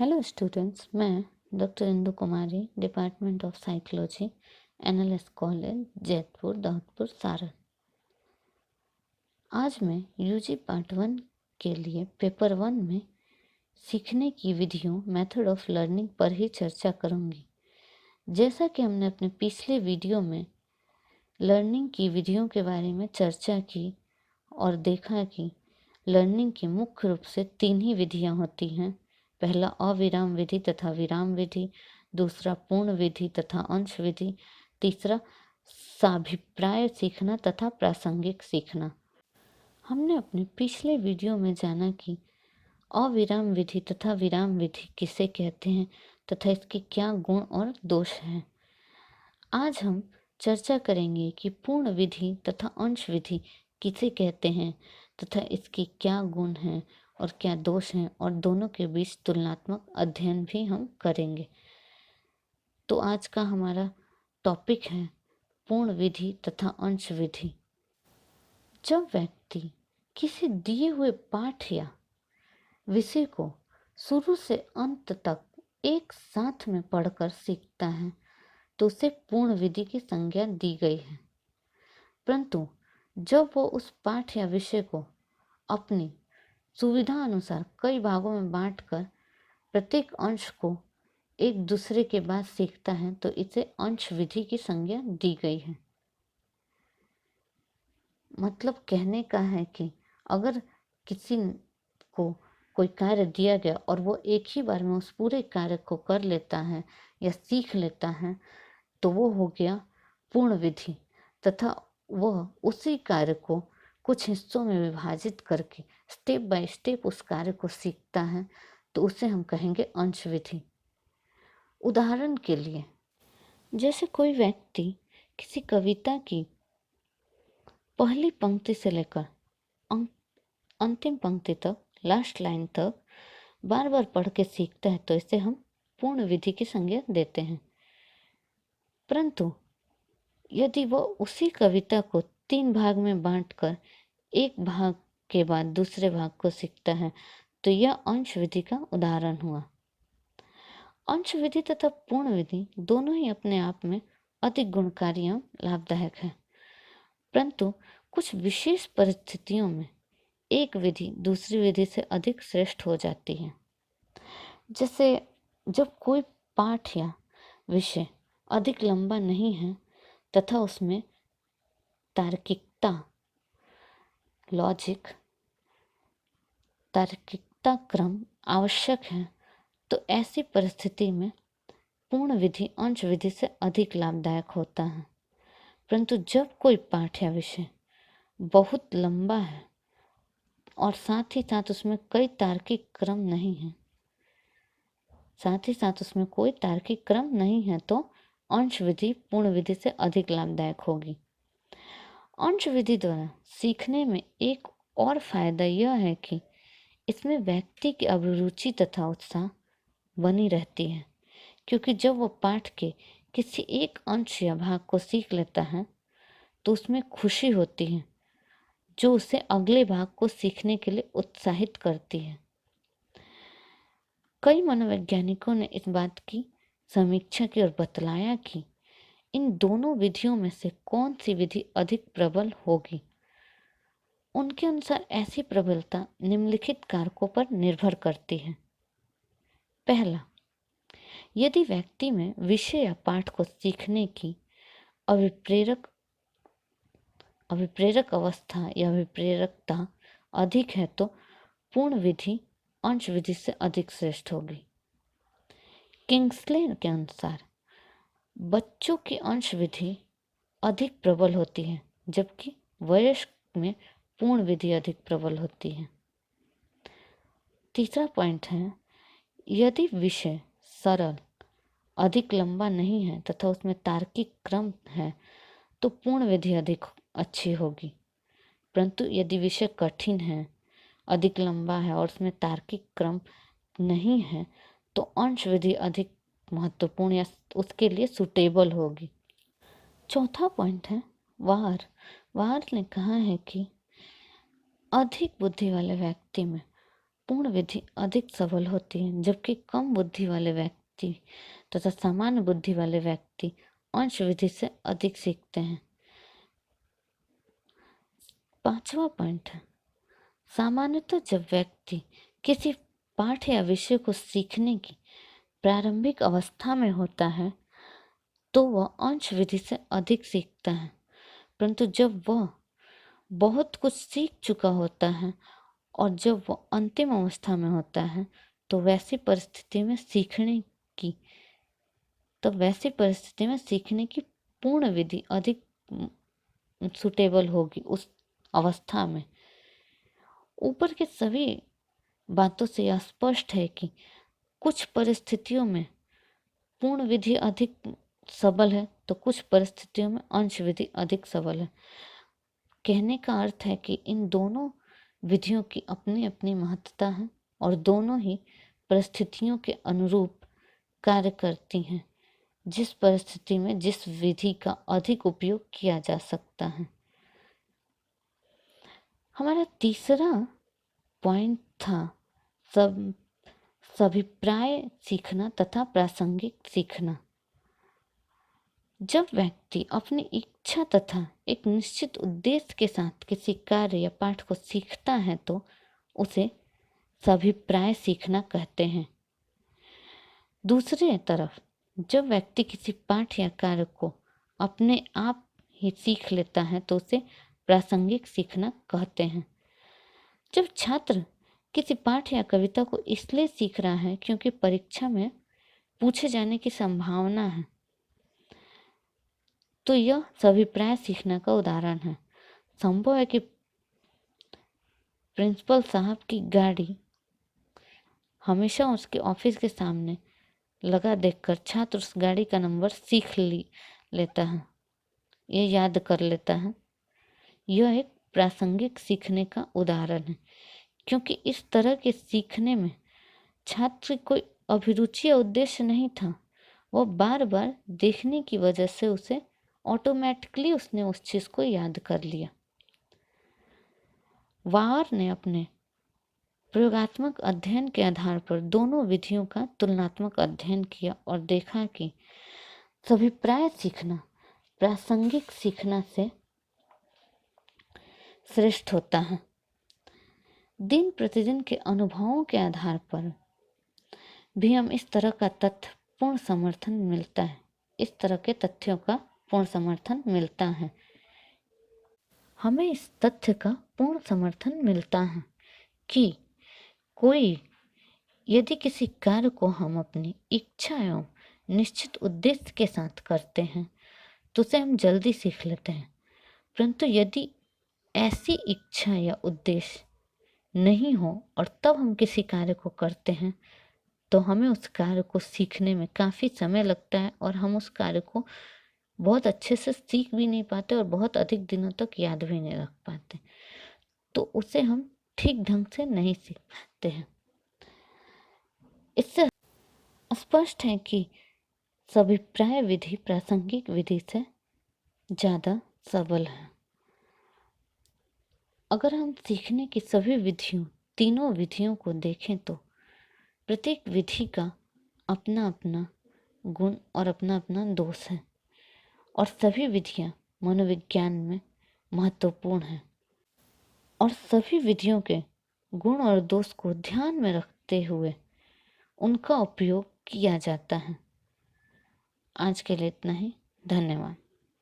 Hello students, मैं doctor Indu Kumari, department of psychology, NLS college, Jaitpur, Daudpur, Saran. आज मैं यूजी पार्ट 1 के लिए पेपर 1 में सीखने की विधियों मेथड ऑफ लर्निंग पर ही चर्चा करूंगी। जैसा कि हमने अपने पिछले वीडियो में लर्निंग की विधियों के बारे में चर्चा की और देखा कि लर्निंग की मुख्य रूप से 3 ही विधियां होती हैं। पहला अविराम विधि तथा विराम विधि, दूसरा पूर्ण विधि तथा अंश विधि, तीसरा साभिप्राय सीखना तथा प्रासंगिक सीखना। हमने अपने पिछले वीडियो में जाना कि अविराम विधि तथा विराम विधि किसे कहते हैं तथा इसके क्या गुण और दोष हैं। आज हम चर्चा करेंगे कि पूर्ण विधि तथा अंश विधि किसे कहते हैं तथा इसके क्या गुण हैं और क्या दोष हैं, और दोनों के बीच तुलनात्मक अध्ययन भी हम करेंगे। तो आज का हमारा टॉपिक है पूर्ण विधि तथा अंश विधि। जब व्यक्ति किसी दिए हुए पाठ या विषय को शुरू से अंत तक एक साथ में पढ़कर सीखता है तो उसे पूर्ण विधि की संज्ञा दी गई है। परंतु जब वो उस पाठ या विषय को अपनी सुविधा अनुसार कई भागों में बांटकर प्रत्येक अंश को एक दूसरे के बाद सीखता है तो इसे अंश विधि की संज्ञा दी गई है। मतलब कहने का है कि अगर किसी को कोई कार्य दिया गया और वो एक ही बार में उस पूरे कार्य को कर लेता है या सीख लेता है तो वो हो गया पूर्ण विधि, तथा वह उसी कार्य को कुछ हिस्सों में विभाजित करके स्टेप बाय स्टेप उस कार्य को सीखता है तो उसे हम कहेंगे अंश विधि। उदाहरण के लिए, जैसे कोई व्यक्ति किसी कविता की पहली पंक्ति से लेकर अंतिम पंक्ति तक, लास्ट लाइन तक बार बार पढ़ के सीखता है तो इसे हम पूर्ण विधि की संज्ञा देते हैं। परंतु यदि वह उसी कविता को 3 भाग में बांटकर एक भाग के बाद दूसरे भाग को सीखता है तो यह अंश विधि का उदाहरण हुआ। अंश विधि तथा पूर्ण विधि दोनों ही अपने आप में अधिक गुणकारी एवं लाभदायक है, परंतु कुछ विशेष परिस्थितियों में एक विधि दूसरी विधि से अधिक श्रेष्ठ हो जाती है। जैसे जब कोई पाठ या विषय अधिक लंबा नहीं है तथा उसमें तार्किकता तार्किकता क्रम आवश्यक है तो ऐसी परिस्थिति में पूर्ण विधि अंश विधि से अधिक लाभदायक होता है। परंतु जब कोई पाठ या विषय बहुत लंबा है और साथ ही साथ उसमें कोई तार्किक क्रम नहीं है तो अंश विधि पूर्ण विधि से अधिक लाभदायक होगी। अंश विधि द्वारा सीखने में एक और फायदा यह है कि इसमें व्यक्ति की अभिरुचि तथा उत्साह बनी रहती है, क्योंकि जब वह पाठ के किसी एक अंश या भाग को सीख लेता है तो उसमें खुशी होती है जो उसे अगले भाग को सीखने के लिए उत्साहित करती है। कई मनोवैज्ञानिकों ने इस बात की समीक्षा की और बतलाया कि इन दोनों विधियों में से कौन सी विधि अधिक प्रबल होगी। उनके अनुसार ऐसी प्रबलता निम्नलिखित कारकों पर निर्भर करती है। पहला, यदि व्यक्ति में विषय या पाठ को सीखने की अभिप्रेरक अवस्था या अभिप्रेरकता अधिक है तो पूर्ण विधि अंश विधि से अधिक श्रेष्ठ होगी। किंग्सले के अनुसार बच्चों की अंश विधि अधिक प्रबल होती है जबकि वयस्क में पूर्ण विधि अधिक प्रबल होती है। तीसरा पॉइंट है, यदि विषय सरल, अधिक लंबा नहीं है तथा उसमें तार्किक क्रम है तो पूर्ण विधि अधिक अच्छी होगी। परंतु यदि विषय कठिन है, अधिक लंबा है और उसमें तार्किक क्रम नहीं है तो अंश विधि अधिक महत्वपूर्ण या उसके लिए सुटेबल होगी। चौथा पॉइंट है वार ने कहा है कि अधिक बुद्धि वाले व्यक्ति में पूर्ण विधि अधिक सबल होती है, जबकि कम बुद्धि वाले व्यक्ति तथा सामान्य बुद्धि वाले व्यक्ति अंश विधि से अधिक सीखते हैं। 5वां पॉइंट है, सामान्यतः जब व्यक्ति किसी पाठ या विषय को सीखने की प्रारंभिक अवस्था में होता है तो वह अंश विधि से अधिक सीखता है, परंतु जब वह बहुत कुछ सीख चुका होता है और जब वह अंतिम अवस्था में होता है तो वैसी परिस्थिति में सीखने की पूर्ण विधि अधिक सुटेबल होगी उस अवस्था में। ऊपर के सभी बातों से यह स्पष्ट है कि कुछ परिस्थितियों में पूर्ण विधि अधिक सबल है तो कुछ परिस्थितियों में अंश विधि अधिक सबल है। कहने का अर्थ है कि इन दोनों विधियों की अपनी अपनी महत्ता है और दोनों ही परिस्थितियों के अनुरूप कार्य करती हैं, जिस परिस्थिति में जिस विधि का अधिक उपयोग किया जा सकता है। हमारा तीसरा पॉइंट था सभिप्राय सीखना तथा प्रासंगिक सीखना। जब व्यक्ति अपनी इच्छा तथा एक निश्चित उद्देश्य के साथ किसी कार्य या पाठ को सीखता है तो उसे सभिप्राय सीखना कहते हैं। दूसरी तरफ जब व्यक्ति किसी पाठ या कार्य को अपने आप ही सीख लेता है तो उसे प्रासंगिक सीखना कहते हैं। जब छात्र किसी पाठ या कविता को इसलिए सीख रहा है क्योंकि परीक्षा में पूछे जाने की संभावना है तो यह सभिप्राय सीखने का उदाहरण है। संभव है कि प्रिंसिपल साहब की गाड़ी हमेशा उसके ऑफिस के सामने लगा देखकर छात्र उस गाड़ी का नंबर लेता है, ये याद कर लेता है। यह एक प्रासंगिक सीखने का उदाहरण है क्योंकि इस तरह के सीखने में छात्र कोई अभिरुचि या उद्देश्य नहीं था, वह बार बार देखने की वजह से उसे ऑटोमेटिकली उसने उस चीज़ को याद कर लिया। वार ने अपने प्रयोगात्मक अध्ययन के आधार पर दोनों विधियों का तुलनात्मक अध्ययन किया और देखा कि सभिप्राय सीखना प्रासंगिक सीखना से श्रेष्ठ होता है। दिन प्रतिदिन के अनुभवों के आधार पर भी हम इस तरह का पूर्ण समर्थन मिलता है। हमें इस तथ्य का पूर्ण समर्थन मिलता है कि यदि किसी कार्य को हम अपनी इच्छा एवं निश्चित उद्देश्य के साथ करते हैं तो उसे हम जल्दी सीख लेते हैं, परंतु यदि ऐसी इच्छा या उद्देश्य नहीं हो और तब हम किसी कार्य को करते हैं तो हमें उस कार्य को सीखने में काफ़ी समय लगता है और हम उस कार्य को बहुत अच्छे से सीख भी नहीं पाते और बहुत अधिक दिनों तक याद भी नहीं रख पाते, तो उसे हम ठीक ढंग से नहीं सीख पाते हैं। इससे स्पष्ट है कि सभिप्राय विधि प्रासंगिक विधि से ज़्यादा सबल है। अगर हम सीखने की तीनों विधियों को देखें तो प्रत्येक विधि का अपना अपना गुण और अपना अपना दोष है और सभी विधियां मनोविज्ञान में महत्वपूर्ण हैं और सभी विधियों के गुण और दोष को ध्यान में रखते हुए उनका उपयोग किया जाता है। आज के लिए इतना ही। धन्यवाद।